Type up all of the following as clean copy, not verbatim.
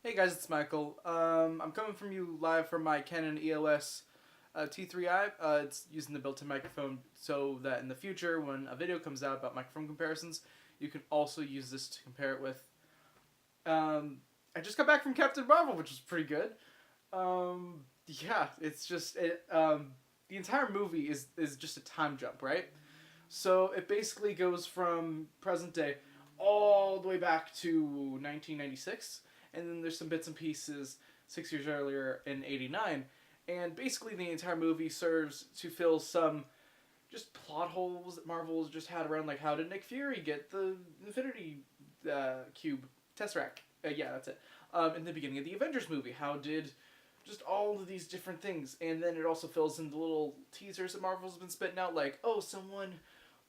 Hey guys, it's Michael. I'm coming from you live from my Canon EOS T3i. It's using the built-in microphone so that in the future, when a video comes out about microphone comparisons, you can also use this to compare it with. I just got back from Captain Marvel, which was pretty good. Yeah, it's just the entire movie is just a time jump, right? So it basically goes from present day all the way back to 1996, and then there's some bits and pieces 6 years earlier in '89, and basically the entire movie serves to fill some just plot holes that Marvel's just had around, like how did Nick Fury get the Infinity Cube Tesseract? Yeah, that's it. In the beginning of the Avengers movie, how did just all of these different things, and then it also fills in the little teasers that Marvel's been spitting out, like, oh, someone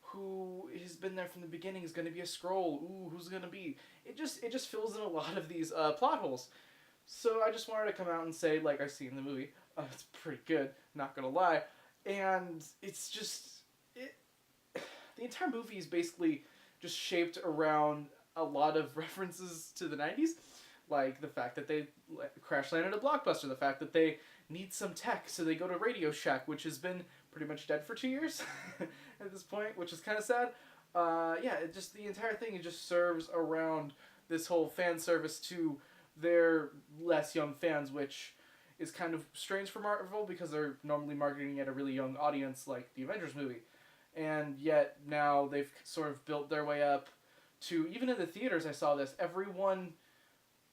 who has been there from the beginning is going to be a Skrull. Ooh, who's going to be? It just fills in a lot of these plot holes. So I just wanted to come out and say, like I see in the movie, it's pretty good. Not gonna lie, and it's just it. The entire movie is basically just shaped around a lot of references to the '90s, like the fact that they crash landed a Blockbuster, the fact that they need some tech, so they go to Radio Shack, which has been pretty much dead for 2 years at this point, which is kind of sad. Yeah, it just the entire thing it just serves around this whole fan service to their less young fans, which is kind of strange for Marvel because they're normally marketing at a really young audience like the Avengers movie. And yet now they've sort of built their way up to, even in the theaters I saw this, everyone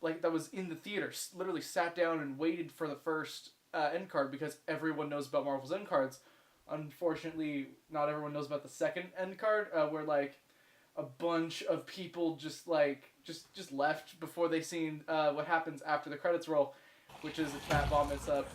like that was in the theater literally sat down and waited for the first end card because everyone knows about Marvel's end cards. Unfortunately, not everyone knows about the second end card, where like a bunch of people just left before they seen what happens after the credits roll, which is the cat vomits up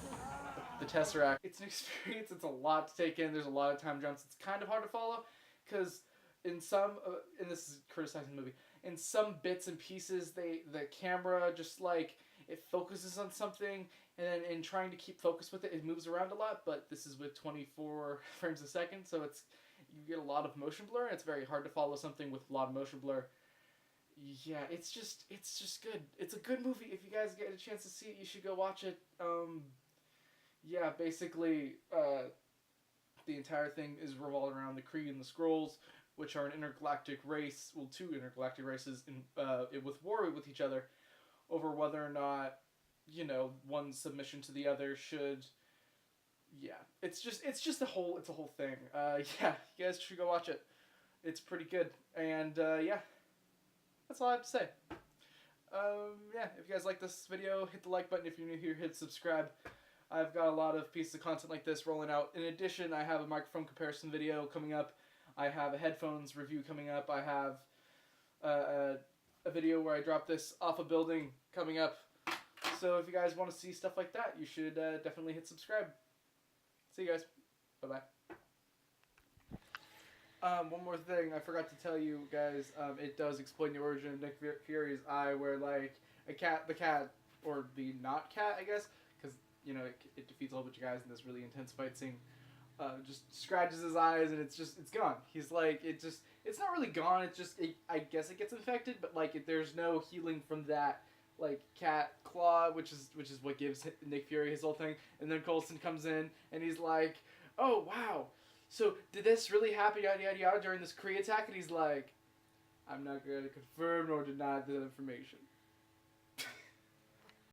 the Tesseract. It's an experience. It's a lot to take in. There's a lot of time jumps. It's kind of hard to follow because in some, and this is criticizing the movie, in some bits and pieces, the camera just like it focuses on something, and then in trying to keep focus with it, it moves around a lot. But this is with 24 frames a second, so you get a lot of motion blur, and it's very hard to follow something with a lot of motion blur. Yeah, it's just good. It's a good movie. If you guys get a chance to see it, you should go watch it. Yeah, basically, the entire thing is revolved around the Kree and the Skrulls, which are an intergalactic race. Well, two intergalactic races in with war with each other over whether or not one submission to the other should. Yeah, it's a whole thing. Yeah, you guys should go watch it. It's pretty good, and yeah, that's all I have to say. Yeah, if you guys like this video, hit the like button. If you're new here, hit subscribe. I've got a lot of pieces of content like this rolling out. In addition, I have a microphone comparison video coming up. I have a headphones review coming up. I have a video where I drop this off a building coming up. So if you guys want to see stuff like that, you should definitely hit subscribe. See you guys. Bye-bye. One more thing I forgot to tell you guys. It does explain the origin of Nick Fury's eye, where like the cat, or the not cat, I guess, because it defeats a whole bunch of guys in this really intense fight scene. Just scratches his eyes and it's gone. He's like it's not really gone. It's just I guess it gets infected, but like there's no healing from that like cat claw, which is what gives Nick Fury his whole thing. And then Coulson comes in and he's like, oh wow. So did this really happen, yada yada yada, during this Kree attack? And he's like, I'm not going to confirm nor deny the information.